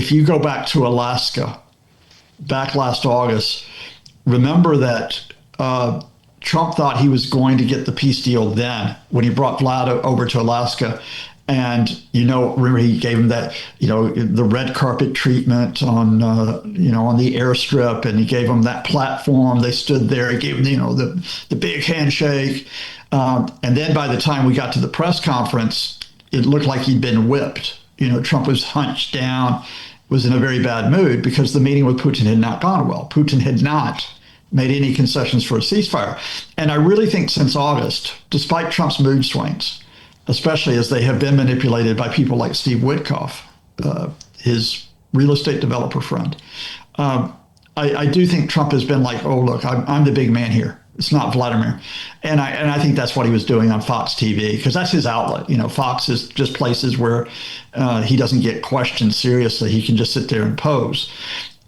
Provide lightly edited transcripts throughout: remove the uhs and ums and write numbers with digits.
if you go back to Alaska, back last August, remember that Trump thought he was going to get the peace deal then when he brought Vlad over to Alaska. And, remember he gave him that, the red carpet treatment on, on the airstrip, and he gave him that platform. They stood there. He gave him, the big handshake. And then by the time we got to the press conference, it looked like he'd been whipped. Trump was hunched down, was in a very bad mood because the meeting with Putin had not gone well. Putin had not made any concessions for a ceasefire. And I really think since August, despite Trump's mood swings, especially as they have been manipulated by people like Steve Witkoff, his real estate developer friend. I do think Trump has been like, oh, look, I'm the big man here. It's not Vladimir. And I think that's what he was doing on Fox TV, because that's his outlet. Fox is just places where he doesn't get questioned seriously. He can just sit there and pose.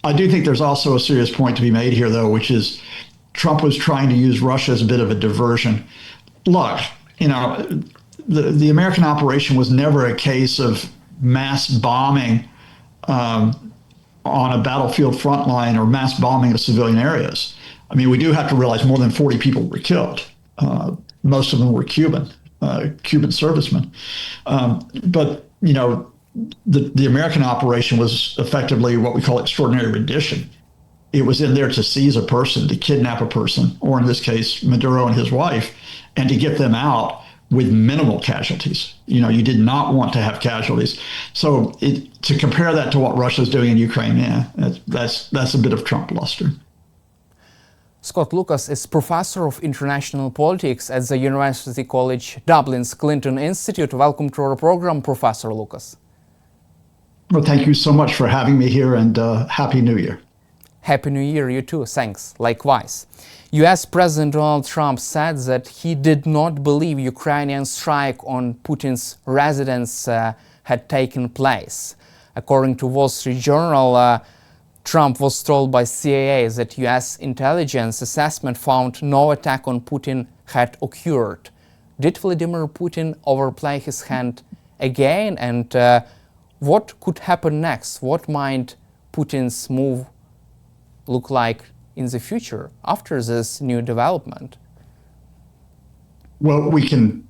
I do think there's also a serious point to be made here, though, which is Trump was trying to use Russia as a bit of a diversion. Look, the American operation was never a case of mass bombing on a battlefield front line or mass bombing of civilian areas. I mean, we do have to realize more than 40 people were killed. Most of them were Cuban servicemen. But, the American operation was effectively what we call extraordinary rendition. It was in there to seize a person, to kidnap a person, or in this case, Maduro and his wife, and to get them out with minimal casualties. You did not want to have casualties. So to compare that to what Russia's doing in Ukraine, that's a bit of Trump bluster. Scott Lucas is professor of international politics at the University College Dublin's Clinton Institute. Welcome to our program, Professor Lucas. Well, thank you so much for having me here, and Happy New Year. Happy New Year, you too. Thanks. Likewise. US President Donald Trump said that he did not believe Ukrainian strike on Putin's residence had taken place. According to Wall Street Journal, Trump was told by CIA that US intelligence assessment found no attack on Putin had occurred. Did Vladimir Putin overplay his hand again? And what could happen next? What might Putin's move look like in the future after this new development? Well, we can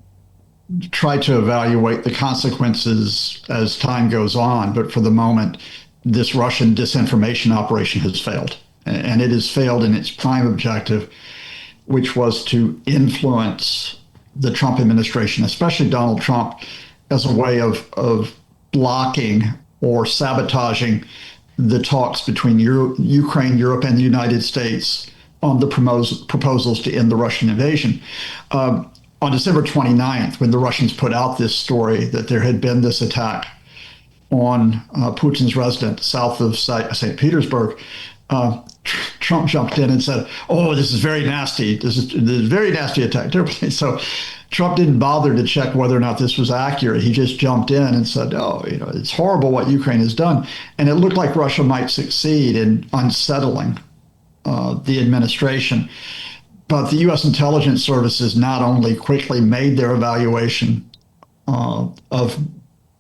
try to evaluate the consequences as time goes on, but for the moment, this Russian disinformation operation has failed. And it has failed in its prime objective, which was to influence the Trump administration, especially Donald Trump, as a way of blocking or sabotaging the talks between Ukraine, Europe, and the United States on the proposals to end the Russian invasion. On December 29th, when the Russians put out this story that there had been this attack on Putin's residence south of St. Petersburg, Trump jumped in and said, "Oh, this is very nasty. This is a very nasty attack." So Trump didn't bother to check whether or not this was accurate. He just jumped in and said, "Oh, it's horrible what Ukraine has done." And it looked like Russia might succeed in unsettling the administration. But the U.S. intelligence services not only quickly made their evaluation of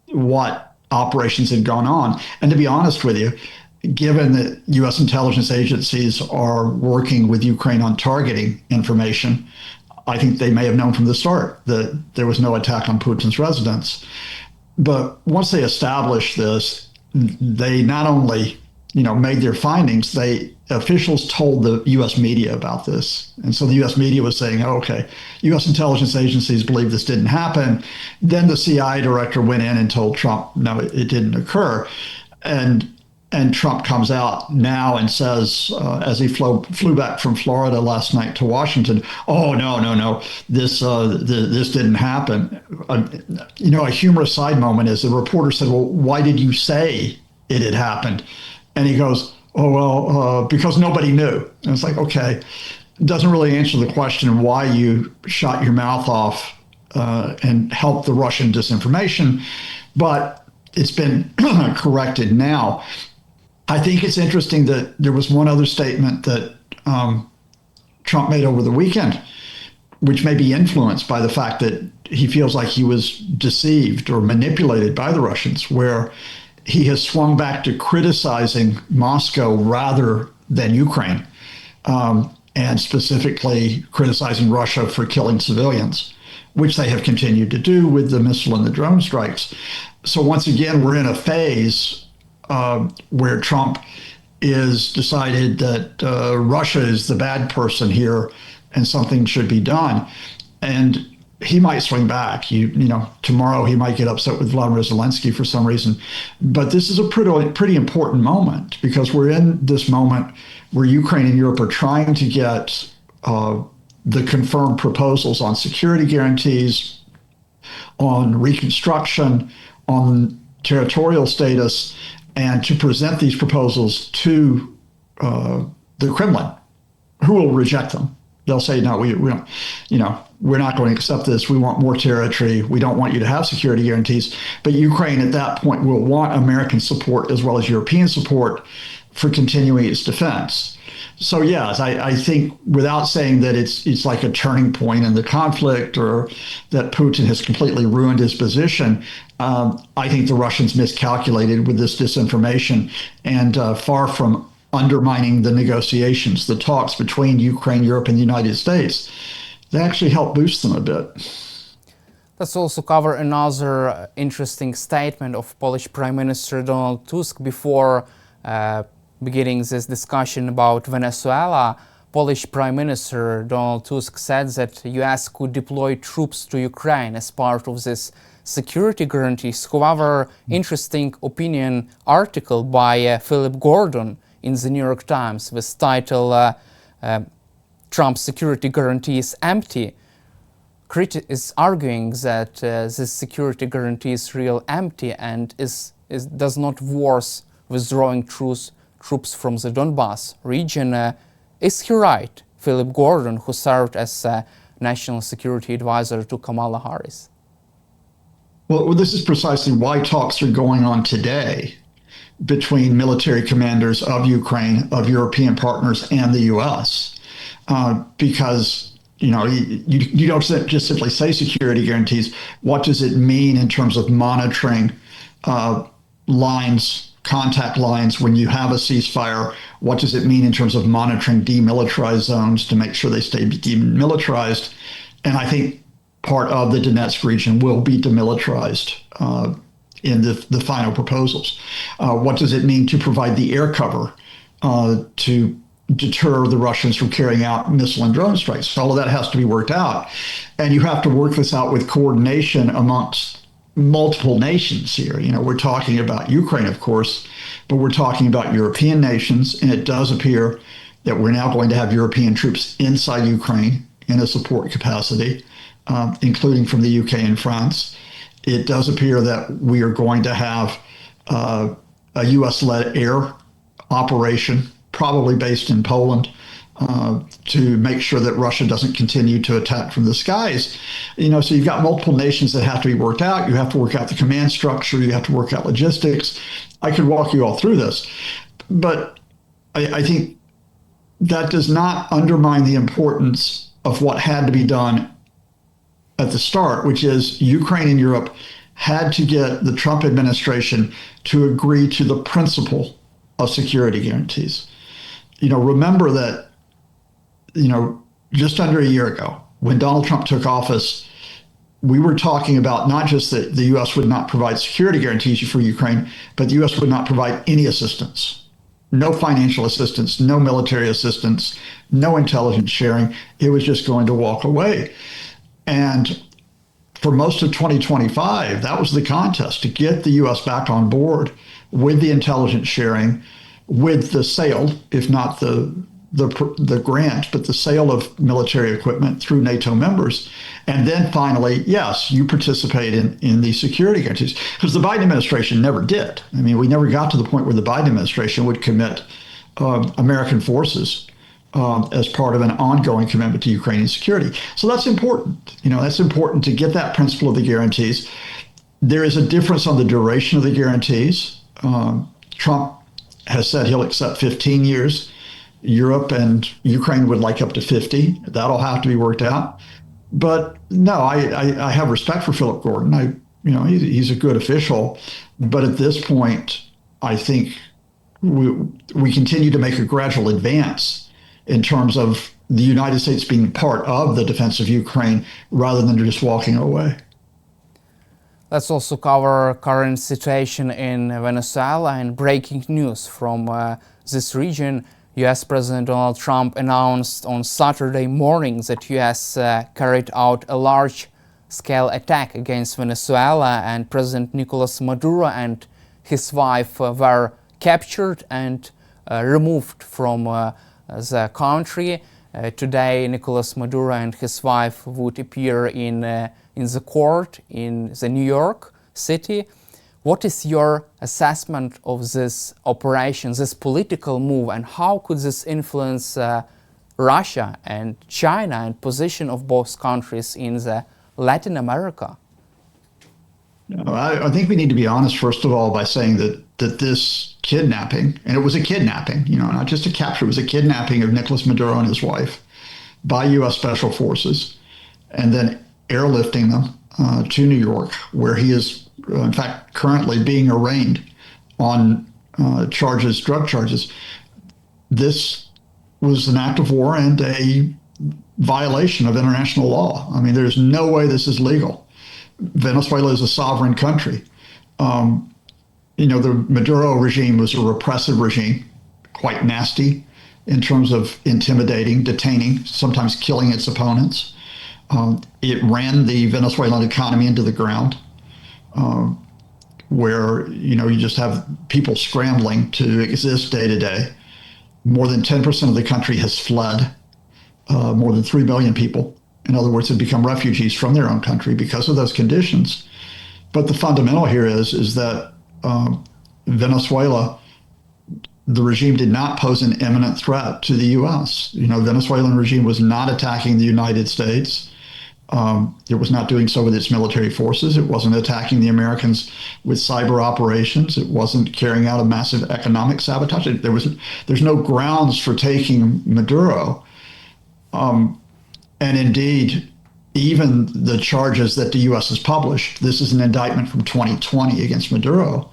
what operations had gone on, and to be honest with you, given that U.S. intelligence agencies are working with Ukraine on targeting information, I think they may have known from the start that there was no attack on Putin's residence. But once they established this, they not only made their findings, officials told the U.S. media about this. And so the U.S. media was saying, oh, okay, U.S. intelligence agencies believe this didn't happen. Then the CIA director went in and told Trump, no, it didn't occur. And Trump comes out now and says, as he flew back from Florida last night to Washington, oh, no, this didn't happen. A humorous side moment is the reporter said, well, why did you say it had happened? And he goes, oh, well, because nobody knew. And it's like, okay, it doesn't really answer the question why you shot your mouth off and helped the Russian disinformation, but it's been corrected now. I think it's interesting that there was one other statement that Trump made over the weekend, which may be influenced by the fact that he feels like he was deceived or manipulated by the Russians, where he has swung back to criticizing Moscow rather than Ukraine, and specifically criticizing Russia for killing civilians, which they have continued to do with the missile and the drone strikes. So once again, we're in a phase where Trump is decided that Russia is the bad person here and something should be done. And he might swing back. Tomorrow he might get upset with Vladimir Zelensky for some reason. But this is a pretty important moment, because we're in this moment where Ukraine and Europe are trying to get the confirmed proposals on security guarantees, on reconstruction, on territorial status, and to present these proposals to the Kremlin, who will reject them. They'll say, no, we don't, we're not going to accept this. We want more territory. We don't want you to have security guarantees. But Ukraine at that point will want American support as well as European support for continuing its defense. So yes, I think, without saying that it's like a turning point in the conflict or that Putin has completely ruined his position, I think the Russians miscalculated with this disinformation, and far from undermining the negotiations, the talks between Ukraine, Europe, and the United States, they actually helped boost them a bit. Let's also cover another interesting statement of Polish Prime Minister Donald Tusk before beginning this discussion about Venezuela. Polish Prime Minister Donald Tusk said that the US could deploy troops to Ukraine as part of this security guarantees. However, interesting opinion article by Philip Gordon in the New York Times with title Trump's security guarantee is empty is arguing that this security guarantee is real empty and does not worth withdrawing troops from the Donbass region. Is he right, Philip Gordon, who served as National Security Advisor to Kamala Harris? Well, this is precisely why talks are going on today between military commanders of Ukraine, of European partners, and the U.S. Because you don't just simply say security guarantees. What does it mean in terms of monitoring contact lines when you have a ceasefire? What does it mean in terms of monitoring demilitarized zones to make sure they stay demilitarized? And I think part of the Donetsk region will be demilitarized in the final proposals. What does it mean to provide the air cover to deter the Russians from carrying out missile and drone strikes? All of that has to be worked out. And you have to work this out with coordination amongst multiple nations here. We're talking about Ukraine, of course, but we're talking about European nations. And it does appear that we're now going to have European troops inside Ukraine in a support capacity, including from the UK and France. It does appear that we are going to have a US-led air operation, probably based in Poland, to make sure that Russia doesn't continue to attack from the skies. So you've got multiple nations that have to be worked out. You have to work out the command structure. You have to work out logistics. I could walk you all through this. But I think that does not undermine the importance of what had to be done at the start, which is Ukraine and Europe had to get the Trump administration to agree to the principle of security guarantees. Remember that, just under a year ago, when Donald Trump took office, we were talking about not just that the U.S. would not provide security guarantees for Ukraine, but the U.S. would not provide any assistance. No financial assistance, no military assistance, no intelligence sharing. It was just going to walk away. And for most of 2025, that was the contest, to get the U.S. back on board with the intelligence sharing, with the sale, if not the grant, but the sale of military equipment through NATO members. And then finally, yes, you participate in these security guarantees. Because the Biden administration never did. I mean, we never got to the point where the Biden administration would commit American forces as part of an ongoing commitment to Ukrainian security. So that's important. That's important to get that principle of the guarantees. There is a difference on the duration of the guarantees. Trump has said he'll accept 15 years. Europe and Ukraine would like up to 50. That'll have to be worked out. But no, I have respect for Philip Gordon. He's a good official. But at this point, I think we continue to make a gradual advance in terms of the United States being part of the defense of Ukraine rather than just walking away. Let's also cover current situation in Venezuela and breaking news from this region. US President Donald Trump announced on Saturday morning that US carried out a large-scale attack against Venezuela, and President Nicolas Maduro and his wife were captured and removed from the country. Today, Nicolas Maduro and his wife would appear in the court in the New York City. What is your assessment of this operation, this political move, and how could this influence Russia and China and position of both countries in the Latin America? I think we need to be honest, first of all, by saying that this kidnapping, and it was a kidnapping, not just a capture, it was a kidnapping of Nicolas Maduro and his wife by U.S. Special Forces, and then airlifting them to New York, where he is, in fact, currently being arraigned on drug charges. This was an act of war and a violation of international law. I mean, there's no way this is legal. Venezuela is a sovereign country. The Maduro regime was a repressive regime, quite nasty in terms of intimidating, detaining, sometimes killing its opponents. It ran the Venezuelan economy into the ground, where you just have people scrambling to exist day to day. More than 10% of the country has fled. More than 3 million people, in other words, have become refugees from their own country because of those conditions. But the fundamental here is that Venezuela, the regime did not pose an imminent threat to the U.S. Venezuelan regime was not attacking the United States. It was not doing so with its military forces. It wasn't attacking the Americans with cyber operations. It wasn't carrying out a massive economic sabotage. There's no grounds for taking Maduro. And indeed, even the charges that the U.S. has published, this is an indictment from 2020 against Maduro,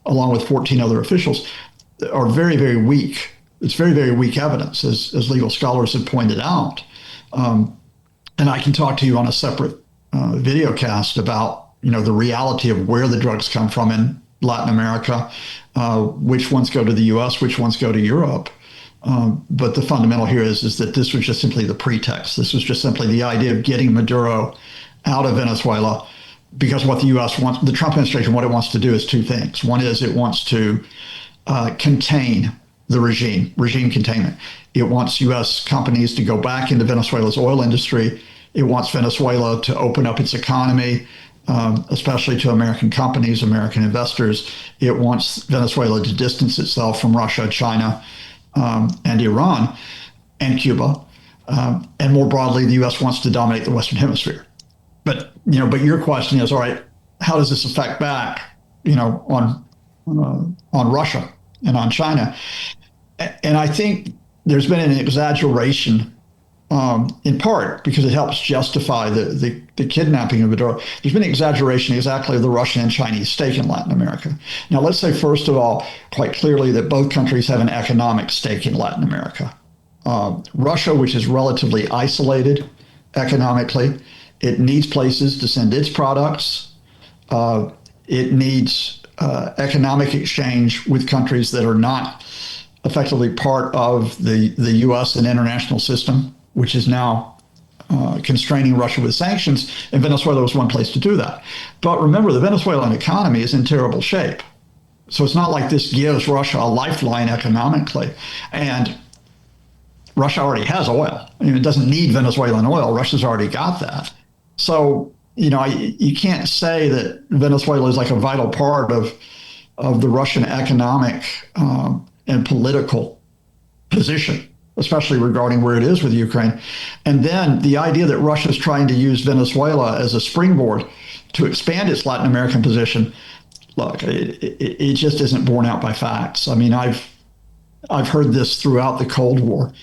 along with 14 other officials, are very, very weak. It's very, very weak evidence, as legal scholars have pointed out. And I can talk to you on a separate video cast about, the reality of where the drugs come from in Latin America, which ones go to the U.S., which ones go to Europe. But the fundamental here is that this was just simply the pretext. This was just simply the idea of getting Maduro out of Venezuela, because what the U.S. wants, the Trump administration, what it wants to do is two things. One is it wants to contain the regime containment. It wants U.S. companies to go back into Venezuela's oil industry. It wants Venezuela to open up its economy, especially to American companies, American investors. It wants Venezuela to distance itself from Russia, China, and Iran and Cuba, and more broadly, the U.S. wants to dominate the Western Hemisphere. But your question is, all right, how does this affect back, on Russia and on China? And I think there's been an exaggeration, in part because it helps justify the kidnapping of Maduro. There's been an exaggeration exactly of the Russian and Chinese stake in Latin America. Now, let's say, first of all, quite clearly that both countries have an economic stake in Latin America. Russia, which is relatively isolated economically, it needs places to send its products. It needs economic exchange with countries that are not effectively part of the U.S. and international system, which is now constraining Russia with sanctions, and Venezuela was one place to do that. But remember, the Venezuelan economy is in terrible shape. So it's not like this gives Russia a lifeline economically. And Russia already has oil. It doesn't need Venezuelan oil. Russia's already got that. So, you can't say that Venezuela is like a vital part of the Russian economic and political position, especially regarding where it is with Ukraine. And then the idea that Russia is trying to use Venezuela as a springboard to expand its Latin American position, look, it just isn't borne out by facts. I mean, I've heard this throughout the Cold War,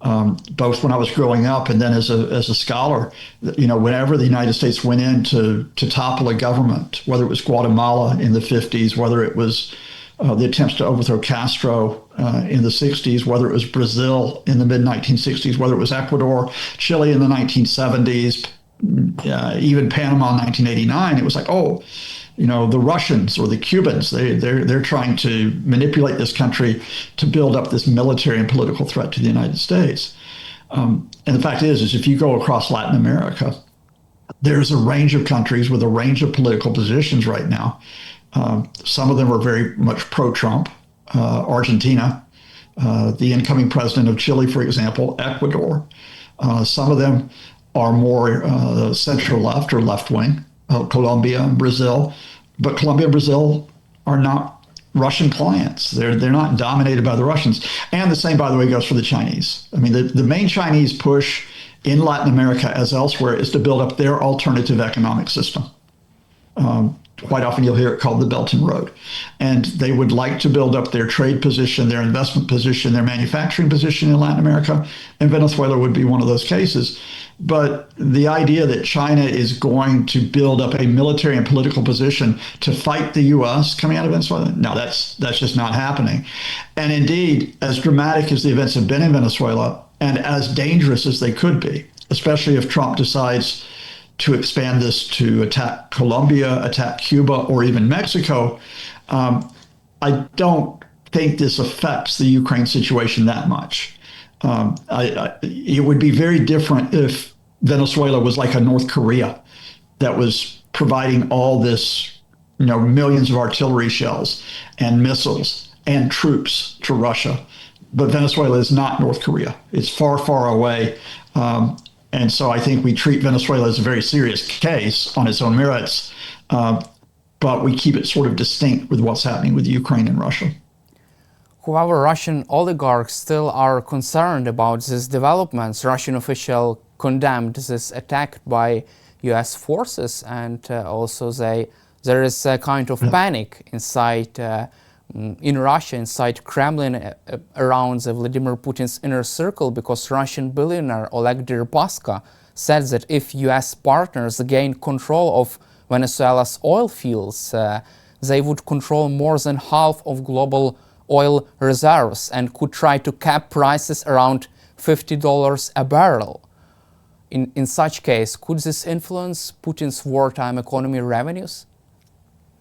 both when I was growing up and then as a scholar. Whenever the United States went in to topple a government, whether it was Guatemala in the 50s, whether it was the attempts to overthrow Castro in the 60s, whether it was Brazil in the mid-1960s, whether it was Ecuador, Chile in the 1970s, even Panama in 1989. It was like, oh, the Russians or the Cubans, they're trying to manipulate this country to build up this military and political threat to the United States. And the fact is if you go across Latin America, there's a range of countries with a range of political positions right now. Some of them are very much pro-Trump. Argentina, the incoming president of Chile, for example, Ecuador. Some of them are more center-left or left-wing, Colombia and Brazil. But Colombia and Brazil are not Russian clients. They're not dominated by the Russians. And the same, by the way, goes for the Chinese. I mean, the main Chinese push in Latin America as elsewhere is to build up their alternative economic system. Quite often you'll hear it called the Belt and Road. And they would like to build up their trade position, their investment position, their manufacturing position in Latin America. And Venezuela would be one of those cases. But the idea that China is going to build up a military and political position to fight the U.S. coming out of Venezuela, no, that's just not happening. And indeed, as dramatic as the events have been in Venezuela, and as dangerous as they could be, especially if Trump decides to expand this to attack Colombia, attack Cuba, or even Mexico, I don't think this affects the Ukraine situation that much. It would be very different if Venezuela was like a North Korea that was providing all this, millions of artillery shells and missiles and troops to Russia. But Venezuela is not North Korea. It's far, far away. And so I think we treat Venezuela as a very serious case on its own merits, but we keep it sort of distinct with what's happening with Ukraine and Russia. However, Russian oligarchs still are concerned about these developments. Russian official condemned this attack by U.S. forces, and also there is a kind of panic inside in Russia, inside Kremlin, around the Vladimir Putin's inner circle, because Russian billionaire Oleg Deripaska said that if U.S. partners gain control of Venezuela's oil fields, they would control more than half of global oil reserves and could try to cap prices around $50 a barrel. In such case, could this influence Putin's wartime economy revenues?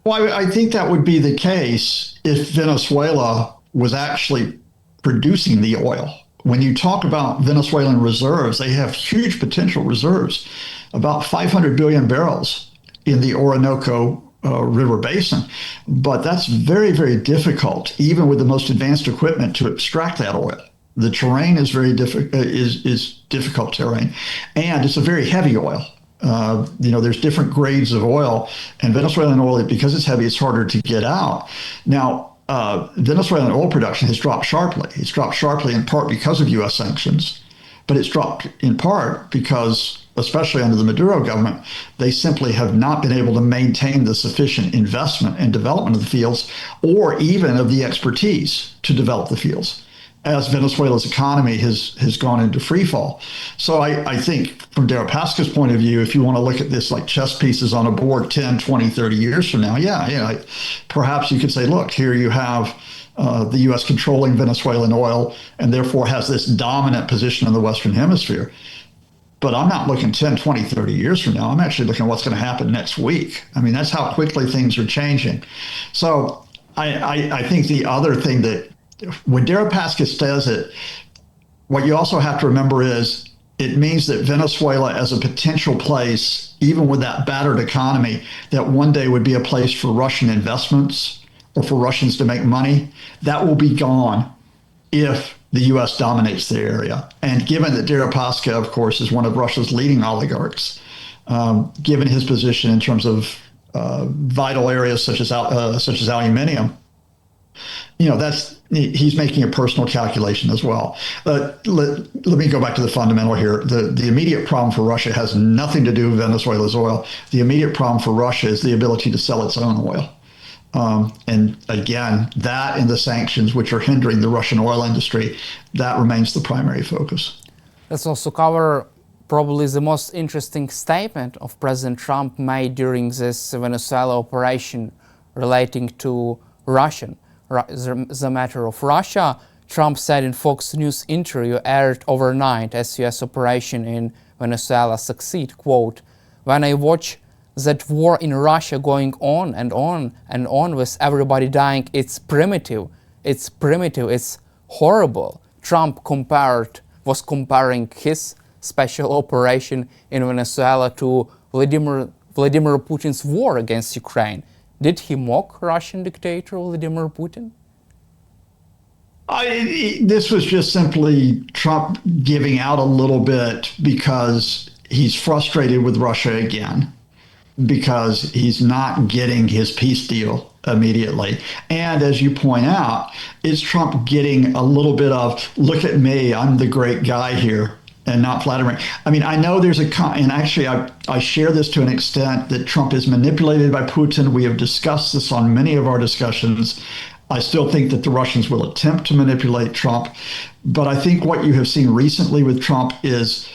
Well, I think that would be the case if Venezuela was actually producing the oil. When you talk about Venezuelan reserves, they have huge potential reserves, about 500 billion barrels in the Orinoco River Basin. But that's very, very difficult, even with the most advanced equipment, to extract that oil. The terrain is very difficult terrain, and it's a very heavy oil. There's different grades of oil, and Venezuelan oil, because it's heavy, it's harder to get out. Now, Venezuelan oil production has dropped sharply. It's dropped sharply in part because of U.S. sanctions, but it's dropped in part because, especially under the Maduro government, they simply have not been able to maintain the sufficient investment and development of the fields, or even of the expertise to develop the fields, as Venezuela's economy has gone into free fall. So I think from Deripaska's point of view, if you want to look at this like chess pieces on a board 10, 20, 30 years from now, perhaps you could say, look, here you have the U.S. controlling Venezuelan oil and therefore has this dominant position in the Western Hemisphere. But I'm not looking 10, 20, 30 years from now. I'm actually looking at what's going to happen next week. I mean, that's how quickly things are changing. So I think the other thing that, when Deripaska says it, what you also have to remember is it means that Venezuela as a potential place, even with that battered economy, that one day would be a place for Russian investments or for Russians to make money, that will be gone if the U.S. dominates the area. And given that Deripaska, of course, is one of Russia's leading oligarchs, given his position in terms of vital areas such as aluminium, he's making a personal calculation as well. Let me go back to the fundamental here. The immediate problem for Russia has nothing to do with Venezuela's oil. The immediate problem for Russia is the ability to sell its own oil. And again, that and the sanctions which are hindering the Russian oil industry, that remains the primary focus. Let's also cover probably the most interesting statement of President Trump made during this Venezuela operation relating to Russian the matter of Russia. Trump said in Fox News interview aired overnight as U.S. operation in Venezuela succeed, quote, "When I watch that war in Russia going on and on and on with everybody dying, it's primitive, it's horrible." Trump was comparing his special operation in Venezuela to Vladimir Putin's war against Ukraine. Did he mock Russian dictator Vladimir Putin? This was just simply Trump giving out a little bit because he's frustrated with Russia again, because he's not getting his peace deal immediately. And as you point out, is Trump getting a little bit of, look at me, I'm the great guy here, and not Vladimir. I mean, I know there's and actually I share this to an extent, that Trump is manipulated by Putin. We have discussed this on many of our discussions. I still think that the Russians will attempt to manipulate Trump. But I think what you have seen recently with Trump is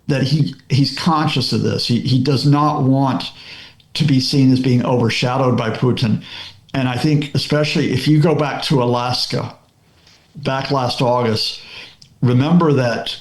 that he's conscious of this. He does not want to be seen as being overshadowed by Putin. And I think especially if you go back to Alaska, back last August, remember that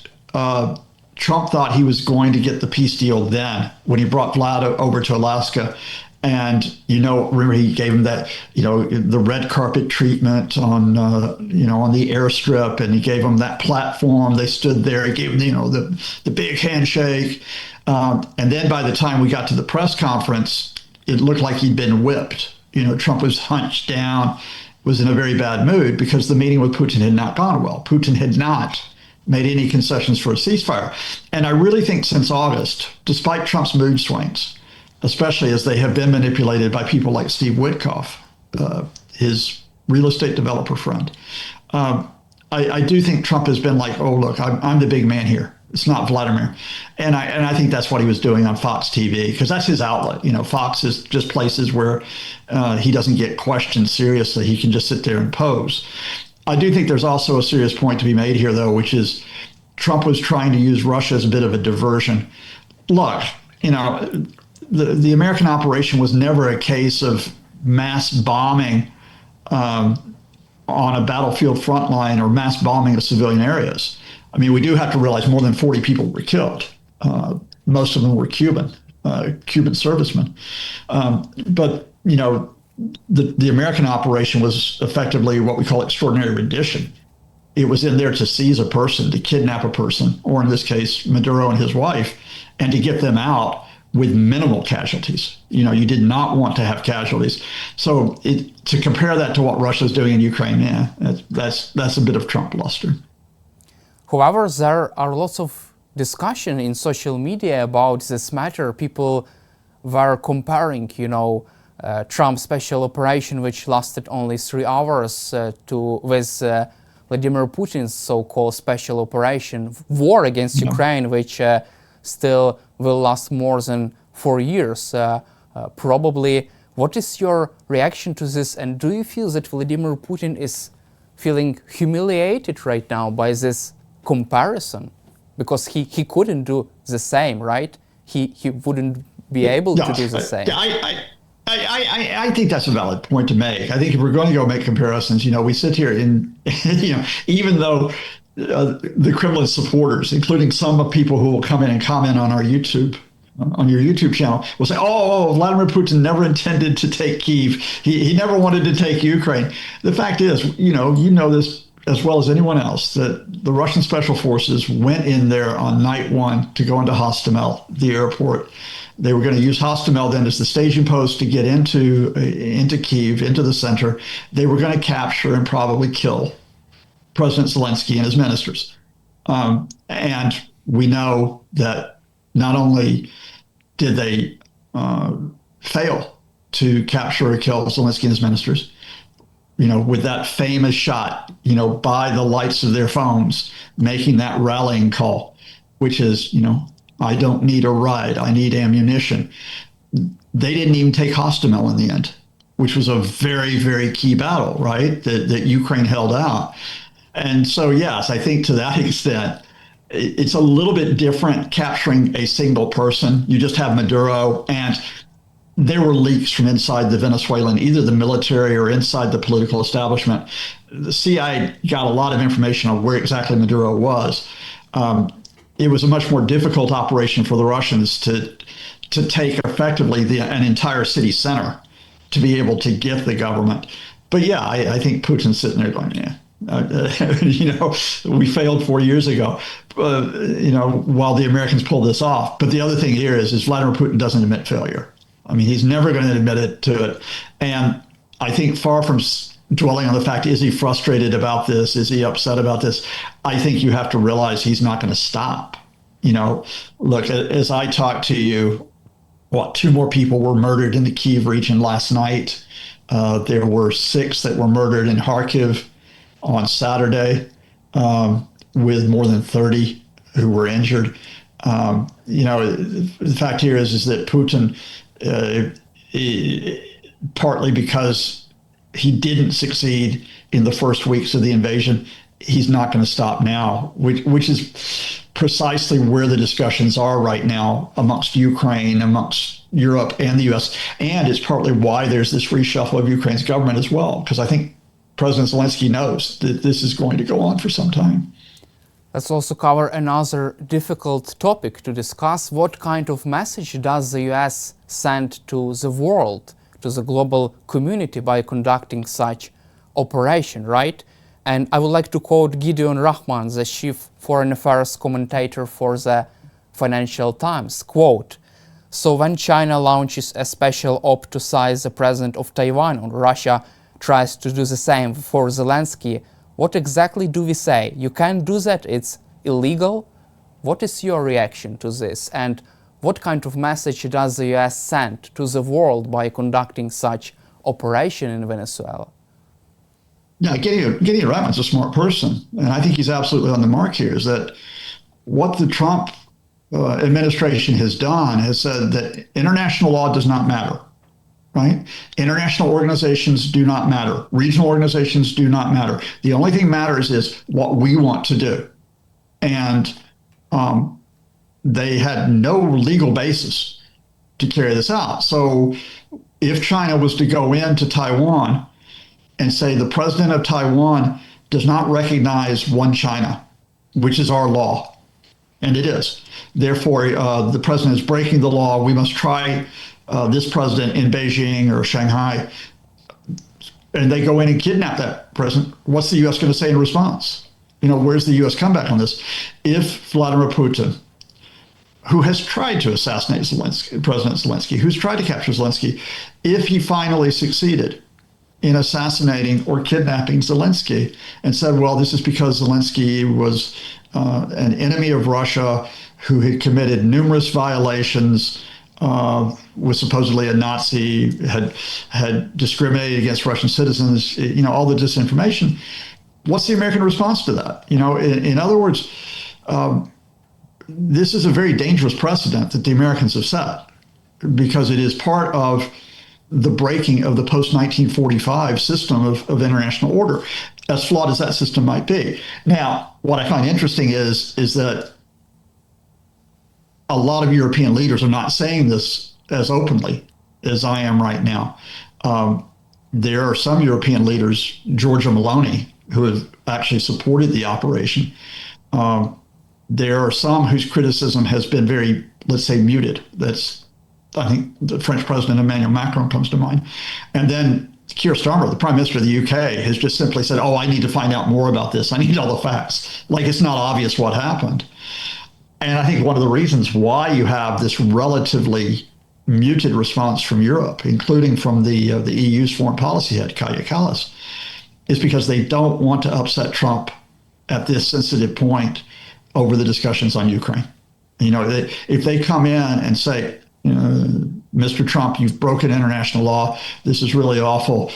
Trump thought he was going to get the peace deal then when he brought Vlad over to Alaska. And, remember he gave him that, the red carpet treatment on, on the airstrip, and he gave him that platform. They stood there. He gave him, the big handshake. And then by the time we got to the press conference, it looked like he'd been whipped. Trump was hunched down, was in a very bad mood because the meeting with Putin had not gone well. Putin had not made any concessions for a ceasefire. And I really think since August, despite Trump's mood swings, especially as they have been manipulated by people like Steve Witkoff, his real estate developer friend, I do think Trump has been like, oh, look, I'm the big man here. It's not Vladimir. And I think that's what he was doing on Fox TV, because that's his outlet. Fox is just places where he doesn't get questioned seriously. He can just sit there and pose. I do think there's also a serious point to be made here, though, which is Trump was trying to use Russia as a bit of a diversion. Look, the American operation was never a case of mass bombing on a battlefield front line or mass bombing of civilian areas. I mean, we do have to realize more than 40 people were killed. Most of them were Cuban servicemen. But, the American operation was effectively what we call extraordinary rendition. It was in there to seize a person, to kidnap a person, or in this case, Maduro and his wife, and to get them out with minimal casualties. You did not want to have casualties. So to compare that to what Russia's doing in Ukraine, that's a bit of Trump bluster. However, there are lots of discussion in social media about this matter. People were comparing, Trump's special operation, which lasted only 3 hours, with Vladimir Putin's so-called special operation, war against Ukraine, which still will last more than 4 years, probably. What is your reaction to this? And do you feel that Vladimir Putin is feeling humiliated right now by this comparison? Because he couldn't do the same, right? He wouldn't be able to do the same. I think that's a valid point to make. I think if we're going to go make comparisons, we sit here in, even though the Kremlin supporters, including some people who will come in and comment on our YouTube, on your YouTube channel, will say, oh, Vladimir Putin never intended to take Kyiv. He never wanted to take Ukraine. The fact is, you know this as well as anyone else, that the Russian special forces went in there on night one to go into Hostomel, the airport. They were going to use Hostomel then as the staging post to get into Kyiv, into the center. They were going to capture and probably kill President Zelensky and his ministers. And we know that not only did they fail to capture or kill Zelensky and his ministers, with that famous shot, by the lights of their phones, making that rallying call, which is, I don't need a ride, I need ammunition. They didn't even take Hostomel in the end, which was a very, very key battle, right, that Ukraine held out. And so, yes, I think to that extent, it's a little bit different capturing a single person. You just have Maduro, and there were leaks from inside the Venezuelan, either the military or inside the political establishment. The CIA got a lot of information on where exactly Maduro was. It was a much more difficult operation for the Russians to take effectively an entire city center to be able to get the government. But yeah, I think Putin's sitting there going, yeah. We failed 4 years ago, while the Americans pulled this off. But the other thing here is Vladimir Putin doesn't admit failure. I mean, he's never going to admit it to it. And I think far from dwelling on the fact, is he frustrated about this? Is he upset about this? I think you have to realize he's not going to stop. Look, as I talked to you, 2 more people were murdered in the Kyiv region last night. There were 6 that were murdered in Kharkiv on Saturday, with more than 30 who were injured. The fact here is that Putin, partly because he didn't succeed in the first weeks of the invasion, he's not going to stop now, which is precisely where the discussions are right now amongst Ukraine, amongst Europe and the U.S. And it's partly why there's this reshuffle of Ukraine's government as well, because I think President Zelensky knows that this is going to go on for some time. Let's also cover another difficult topic to discuss. What kind of message does the US send to the world, to the global community, by conducting such operation, right? And I would like to quote Gideon Rahman, the chief foreign affairs commentator for the Financial Times, quote, "So when China launches a special op to size the president of Taiwan, or Russia tries to do the same for Zelensky, what exactly do we say? You can't do that, it's illegal?" What is your reaction to this? And what kind of message does the US send to the world by conducting such operation in Venezuela? Yeah, Gideon Rahman's a smart person, and I think he's absolutely on the mark here, is that what the Trump administration has done has said that international law does not matter. Right? International organizations do not matter. Regional organizations do not matter. The only thing matters is what we want to do. And they had no legal basis to carry this out. So if China was to go into Taiwan and say the president of Taiwan does not recognize one China, which is our law, and it is. Therefore, the president is breaking the law. We must try this president in Beijing or Shanghai, and they go in and kidnap that president. What's the U.S. going to say in response? Where's the U.S. comeback on this? If Vladimir Putin, who has tried to assassinate President Zelensky, who's tried to capture Zelensky, if he finally succeeded in assassinating or kidnapping Zelensky and said, well, this is because Zelensky was an enemy of Russia who had committed numerous violations, was supposedly a Nazi, had discriminated against Russian citizens, all the disinformation. What's the American response to that? In other words, this is a very dangerous precedent that the Americans have set, because it is part of the breaking of the post-1945 system of international order, as flawed as that system might be. Now, what I find interesting is that a lot of European leaders are not saying this as openly as I am right now. There are some European leaders, Giorgia Meloni, who have actually supported the operation. There are some whose criticism has been very, let's say, muted. I think the French President Emmanuel Macron comes to mind. And then Keir Starmer, the Prime Minister of the UK, has just simply said, I need to find out more about this. I need all the facts. Like, it's not obvious what happened. And I think one of the reasons why you have this relatively muted response from Europe, including from the EU's foreign policy head, Tkiie, is because they don't want to upset Trump at this sensitive point over the discussions on Ukraine. If they come in and say, Mr. Trump, you've broken international law. This is really awful.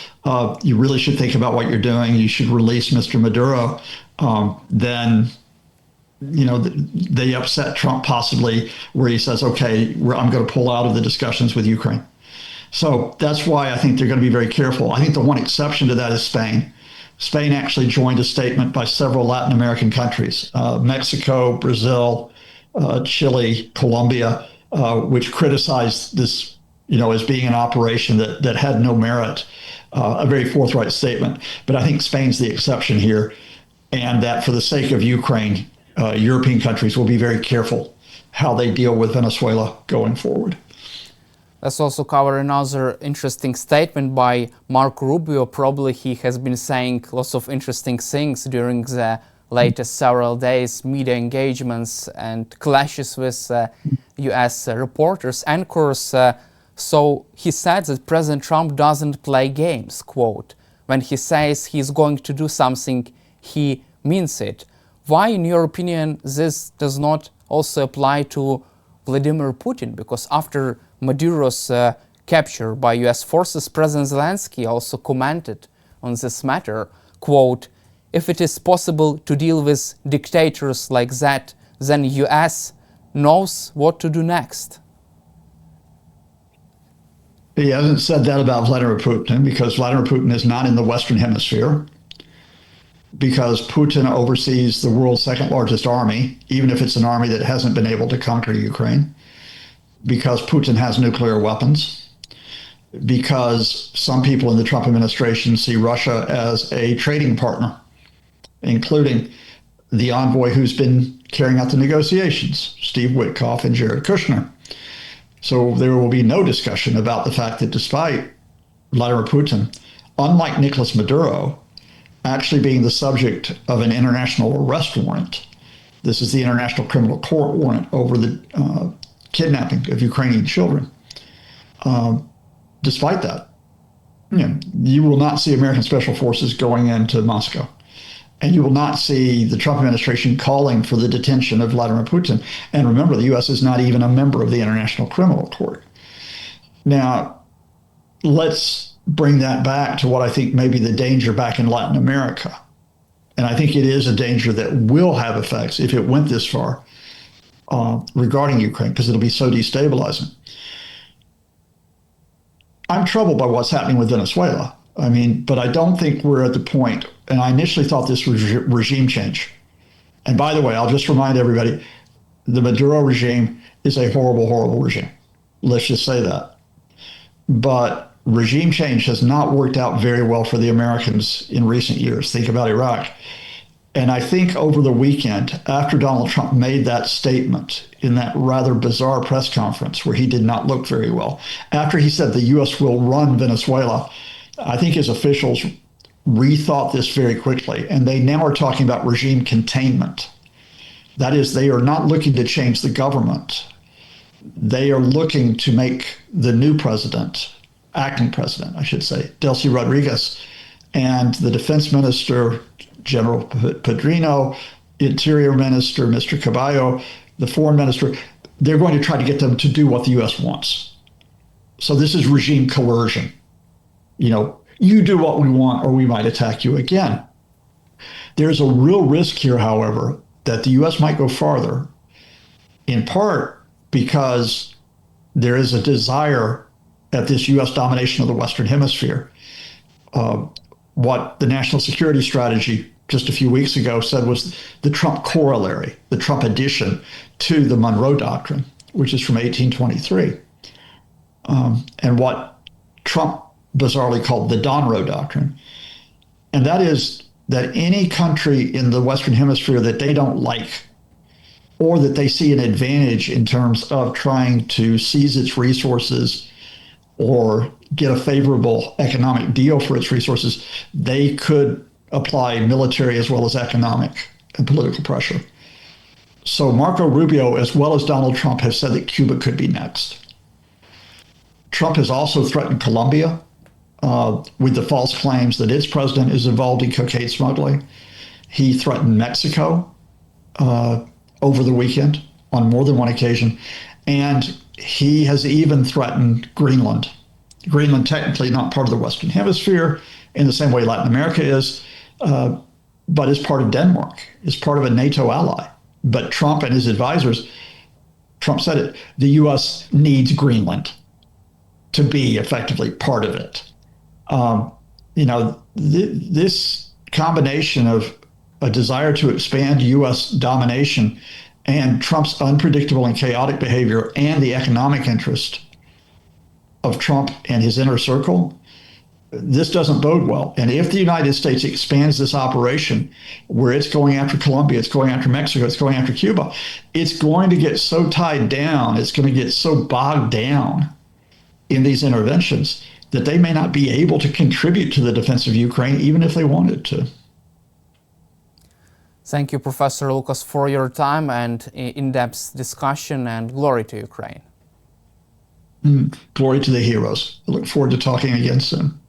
You really should think about what you're doing. You should release Mr. Maduro. Then, they upset Trump possibly, where he says, okay, I'm going to pull out of the discussions with Ukraine. So that's why I think they're going to be very careful. I think the one exception to that is Spain. Spain actually joined a statement by several Latin American countries, Mexico, Brazil, Chile, Colombia, which criticized this as being an operation that had no merit, a very forthright statement. But I think Spain's the exception here, and that for the sake of Ukraine, European countries will be very careful how they deal with Venezuela going forward. Let's also cover another interesting statement by Marco Rubio. Probably he has been saying lots of interesting things during the latest several days, media engagements and clashes with US reporters, anchors. So he said that President Trump doesn't play games, quote. When he says he's going to do something, he means it. Why, in your opinion, this does not also apply to Vladimir Putin? Because after Maduro's capture by US forces, President Zelensky also commented on this matter, quote, if it is possible to deal with dictators like that, then US knows what to do next. He hasn't said that about Vladimir Putin, because Vladimir Putin is not in the Western Hemisphere, because Putin oversees the world's second largest army, even if it's an army that hasn't been able to conquer Ukraine, because Putin has nuclear weapons, because some people in the Trump administration see Russia as a trading partner, including the envoy who's been carrying out the negotiations, Steve Witkoff and Jared Kushner. So there will be no discussion about the fact that despite Vladimir Putin, unlike Nicolas Maduro, actually being the subject of an international arrest warrant, this is the International Criminal Court warrant over the kidnapping of Ukrainian children. Despite that, you will not see American special forces going into Moscow. And you will not see the Trump administration calling for the detention of Vladimir Putin. And remember, the U.S. is not even a member of the International Criminal Court. Now, let's bring that back to what I think may be the danger back in Latin America. And I think it is a danger that will have effects if it went this far regarding Ukraine, because it'll be so destabilizing. I'm troubled by what's happening with Venezuela. But I don't think we're at the point, and I initially thought this was regime change. And by the way, I'll just remind everybody, the Maduro regime is a horrible, horrible regime. Let's just say that. But regime change has not worked out very well for the Americans in recent years. Think about Iraq. And I think over the weekend, after Donald Trump made that statement in that rather bizarre press conference where he did not look very well, after he said the U.S. will run Venezuela, I think his officials rethought this very quickly, and they now are talking about regime containment. That is, they are not looking to change the government. They are looking to make the new president, acting president, I should say, Delcy Rodriguez, and the defense minister, General Pedrino, Interior Minister, Mr. Caballo, the foreign minister, they're going to try to get them to do what the U.S. wants. So this is regime coercion. You do what we want or we might attack you again. There's a real risk here, however, that the U.S. might go farther, in part because there is a desire at this U.S. domination of the Western Hemisphere. What the national security strategy just a few weeks ago said was the Trump corollary, the Trump addition to the Monroe Doctrine, which is from 1823. And what Trump bizarrely called the Donroe Doctrine. And that is that any country in the Western Hemisphere that they don't like, or that they see an advantage in terms of trying to seize its resources or get a favorable economic deal for its resources, they could apply military as well as economic and political pressure. So Marco Rubio, as well as Donald Trump, have said that Cuba could be next. Trump has also threatened Colombia with the false claims that its president is involved in cocaine smuggling. He threatened Mexico over the weekend on more than one occasion. And he has even threatened Greenland. Greenland, technically not part of the Western Hemisphere in the same way Latin America is, but is part of Denmark, is part of a NATO ally. But Trump and his advisors, Trump said it, the U.S. needs Greenland to be effectively part of it. This combination of a desire to expand U.S. domination and Trump's unpredictable and chaotic behavior and the economic interest of Trump and his inner circle, this doesn't bode well. And if the United States expands this operation where it's going after Colombia, it's going after Mexico, it's going after Cuba, it's going to get so tied down, it's going to get so bogged down in these interventions that they may not be able to contribute to the defense of Ukraine, even if they wanted to. Thank you, Professor Lucas, for your time and in-depth discussion, and glory to Ukraine. Glory to the heroes. I look forward to talking again soon.